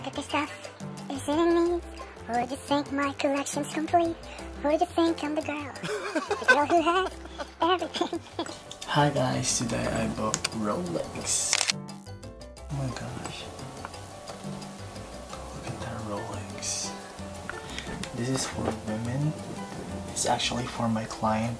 Look at the stuff. Is it in me? Or do you think my collection's complete? Or do you think I'm the girl? The girl who has everything. Hi guys, today I bought Rolex. Oh my gosh. Look at that Rolex. This is for women. It's actually for my client.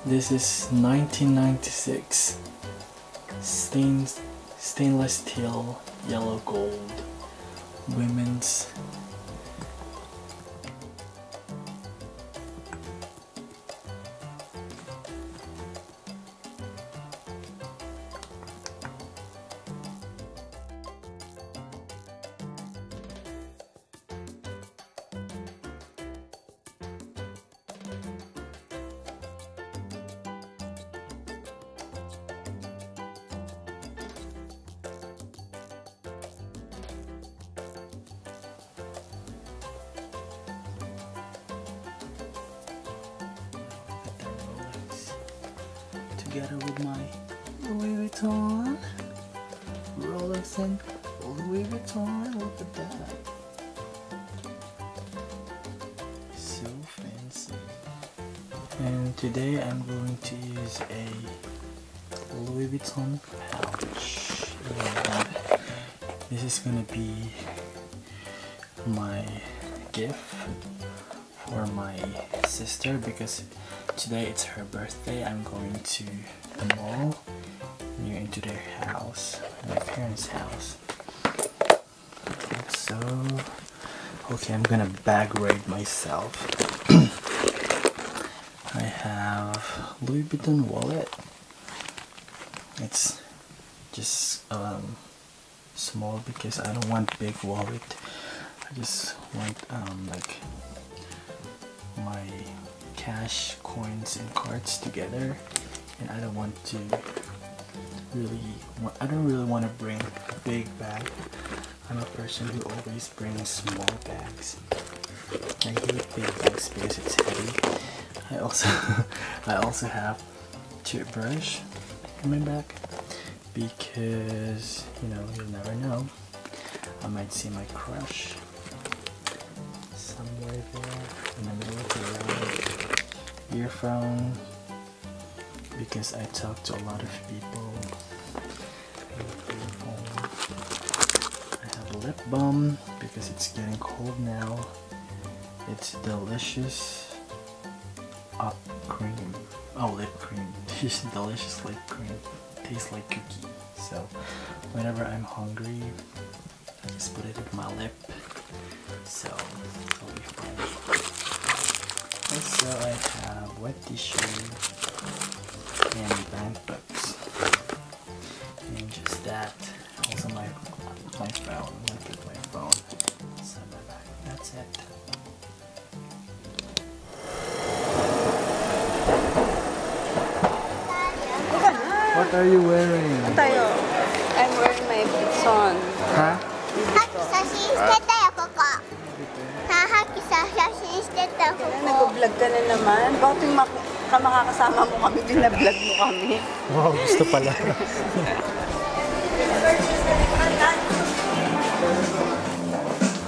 This is 1996 stainless steel yellow gold women's. Together with my Louis Vuitton, Rolex and Louis Vuitton. Look at that, so fancy. And today I'm going to use a Louis Vuitton pouch. And this is gonna be my gift for my sister because today it's her birthday. I'm going to the mall near into their house, my parents' house. So, okay, I'm gonna bag raid myself. I have Louis Vuitton wallet. It's just small because I don't want big wallet. I just want like my cash, coins, and cards together, and I don't want to I don't really want to bring a big bag. I'm a person who always brings small bags. I hate big bags because it's heavy. I also have toothbrush in my bag because you'll never know. I might see my crush somewhere there in the middle of the road. Earphone because I talk to a lot of people. I have lip balm because it's getting cold now. It's delicious cream. Oh, lip cream. Delicious lip cream. Tastes like cookie. So whenever I'm hungry, I just put it in my lip. So it'll be fine. Also, I have wet tissue and bank books, and just that. Also, my phone. Look at my phone. So that's it. What are you wearing? I'm wearing my Vuitton. Huh? Nag-vlog ka na naman. Bakit yung makakasama mo kami, binablog mo kami? Wow, gusto pala.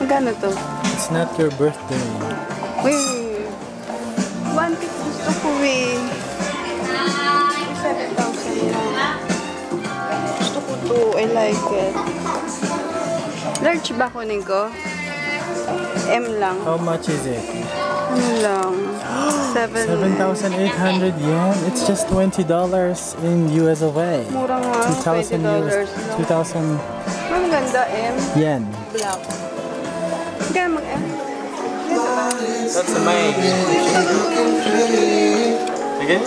Magkano to? It's not your birthday. Wait. One pick gusto ko eh. 7,000 yan. Gusto ko to. I like it. Large ba kunin ko? M lang. How much is it? Ano lang? 7,800 yen. It's just $20 in US of A. Mura nga. $2,000 $20 2,000 Ang ganda, M. yen. Black. Kaya mag-M. That's amazing. Again?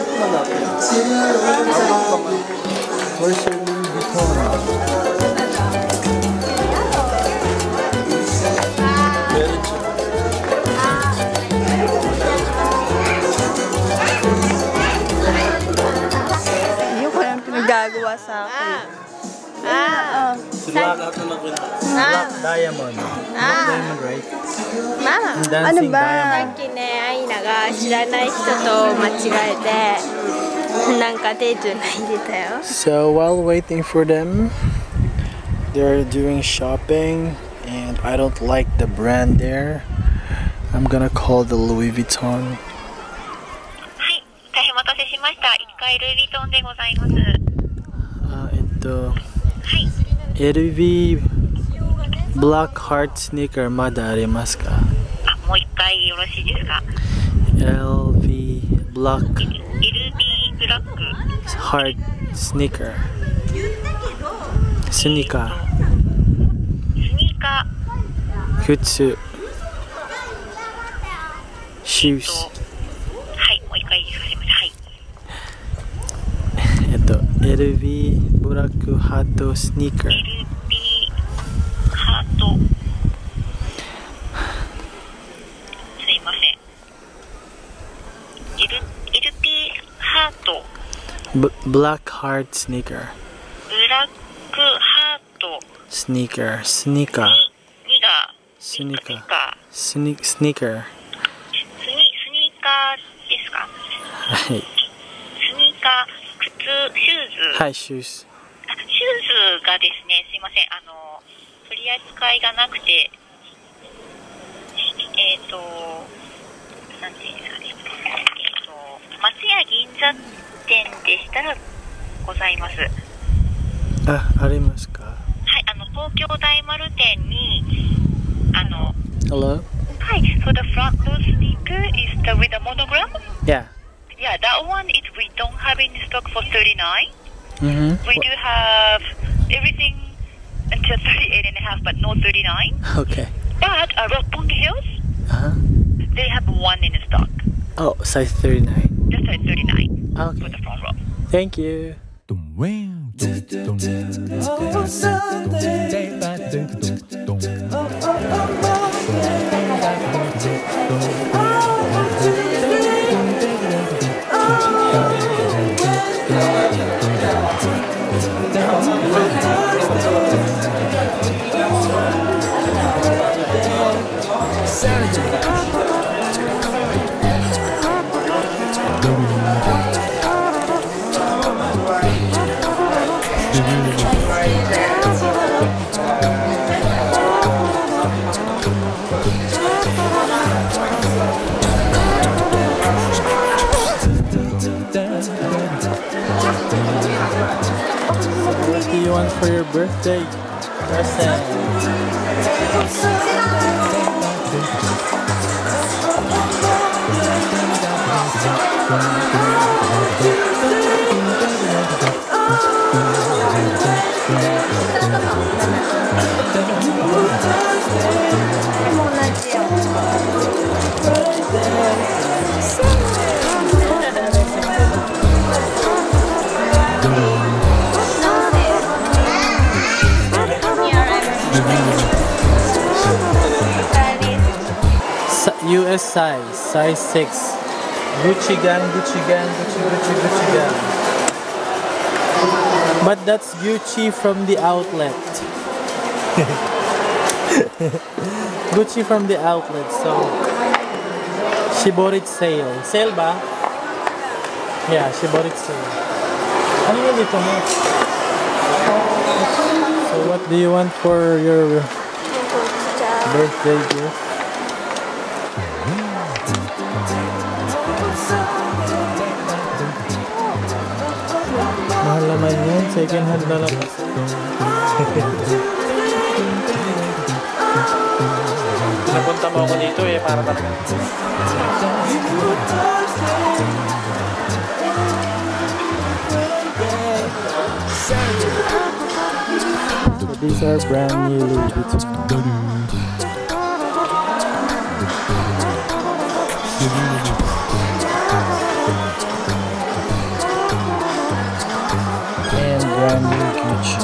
Where's your Louis Vuitton? Yung ko lang pinagagawa sa akin. Black diamond. Black diamond, right? ano Dancing ba? diamond. さっきね、アイナが知らない人と間違えてなんか手順入れたよ。 So while waiting for them, they're doing shopping, and I don't like the brand there. I'm gonna call the Louis Vuitton. はい、大変お待たせしました。1階ルイ・ヴィトンでございます。はい。LV Black Heart Sneaker まだありますか？あ、もう1回よろしいですか？ LV Black LV ブラック Heart Sneaker スニーカー靴シューズはい、もう1回させます。はい。LV ブラックハートスニーカー LV ハートすいません。LP ハートBlack Heart Sneaker ブラックハートスニーカースニーカースニーカースニーカースニーカーですか？はいスニーカー、靴、シューズ。はいシューズシューズがですね、すいません、取り扱いがなくて、なんていうんですかね、松屋銀座店でしたらございます。ありますか？はい、東京大丸店に、Hello? Hi, so the front loose sneaker is the with the monogram? Yeah. Yeah, that one is we don't have in stock for 39. Mm-hmm. We do have everything until 38.5, but no 39. Okay. But Roppongi Hills, Uh-huh. they have one in stock. Oh, size 39. Just size 39 for Okay. the front row. Thank you. What do you want for your birthday present? US size 6. Gucci gang. But that's Gucci from the outlet. Gucci from the outlet, so she bought it sale. Sale ba? Yeah, she bought it sale. Ano yun dito mo? So what do you want for your birthday gift? Mahal naman yun, second hand na lang. Napunta mo ako dito eh, para talaga. So these are brand new Louis Vuitton. And brand new Gucci.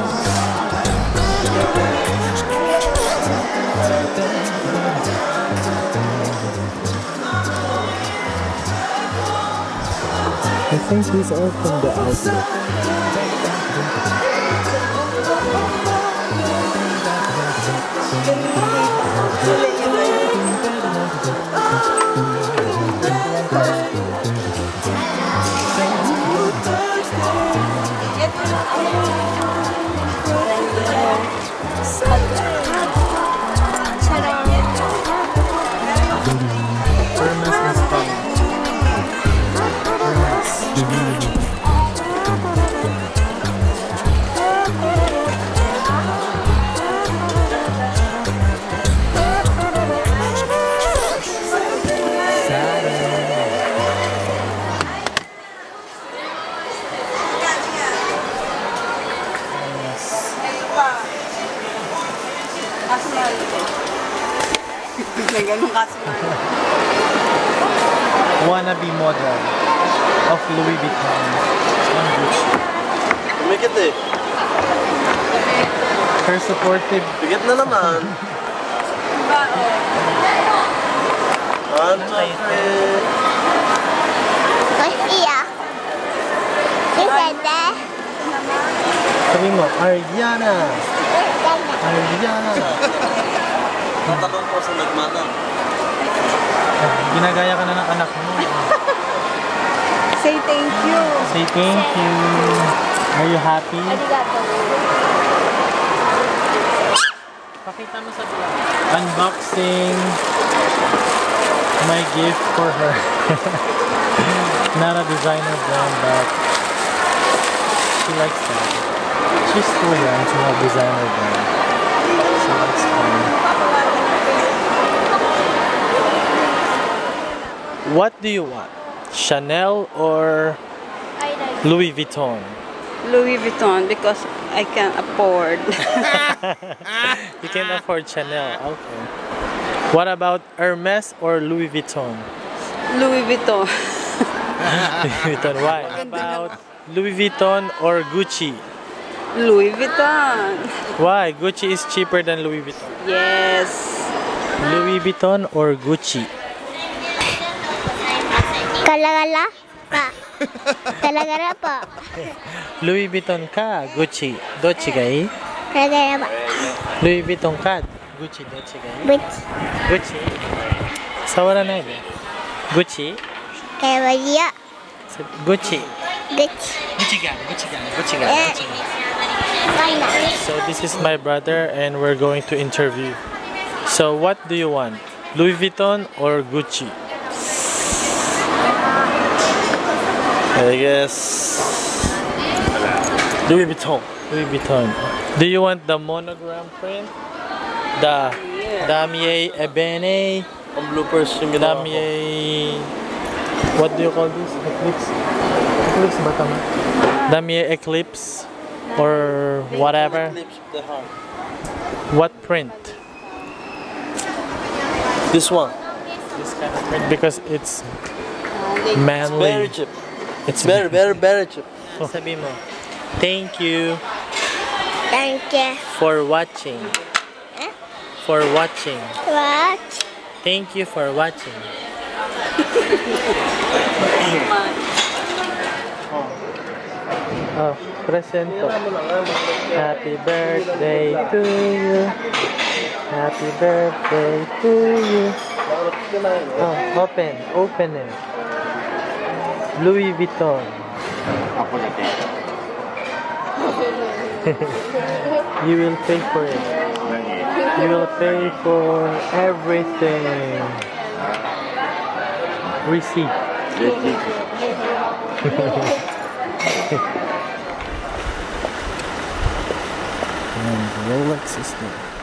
I think these are from the outlet. Hermes is fun. May ganun kaso. Wannabe model of Louis Vuitton and Gucci. Make it eh. Her supportive. Bigit na naman. 1, 2, 3. What's here? You said that. Sabi mo, Ariana! Ariana! Tatakot ko sa nagmana. Ginagaya ka na ng anak mo. Say thank you. Say thank you. Are you happy? Pakita mo sa vlog. Unboxing my gift for her. Not a designer brand, but she likes that. She's too young to have designer brand. So that's fun. What do you want? Chanel or Louis Vuitton? Louis Vuitton because I can afford. You can afford Chanel. Okay. What about Hermes or Louis Vuitton? Louis Vuitton. Louis Vuitton. Why? What about Louis Vuitton or Gucci? Louis Vuitton. Why? Gucci is cheaper than Louis Vuitton. Yes. Louis Vuitton or Gucci? Kalagala pa. Kalagala pa. Louis Vuitton ka, Gucci. Dochi gai? Kalagala pa. Louis Vuitton ka, Gucci. Dochi gai? Which? Gucci. Sawara nai de. Gucci? Kaya dia. Gucci. Which? Gucci ga, Gucci ga, Gucci ga, Eh. Gucci ga. Mana? So this is my brother and we're going to interview. So what do you want? Louis Vuitton or Gucci? I guess Louis Vuitton. Louis Vuitton. Do you want the monogram print? The Damier Ebene? Ang bloopers yung ginawa ko. Damier... What do you call this? Eclipse? Eclipse ba tama? Damier Eclipse? Or whatever? Lips of the heart. What print? This one. This kind of print because it's Very manly. cheap. It's Very cheap. Sabi mo, thank you Thank you. for watching. Eh? For watching. What? Thank you for watching. Oh, presento. Happy birthday to you. Happy birthday to you. Oh, open it. Louis Vuitton. You will pay for it. You will pay for everything. Receipt. And Rolex is there.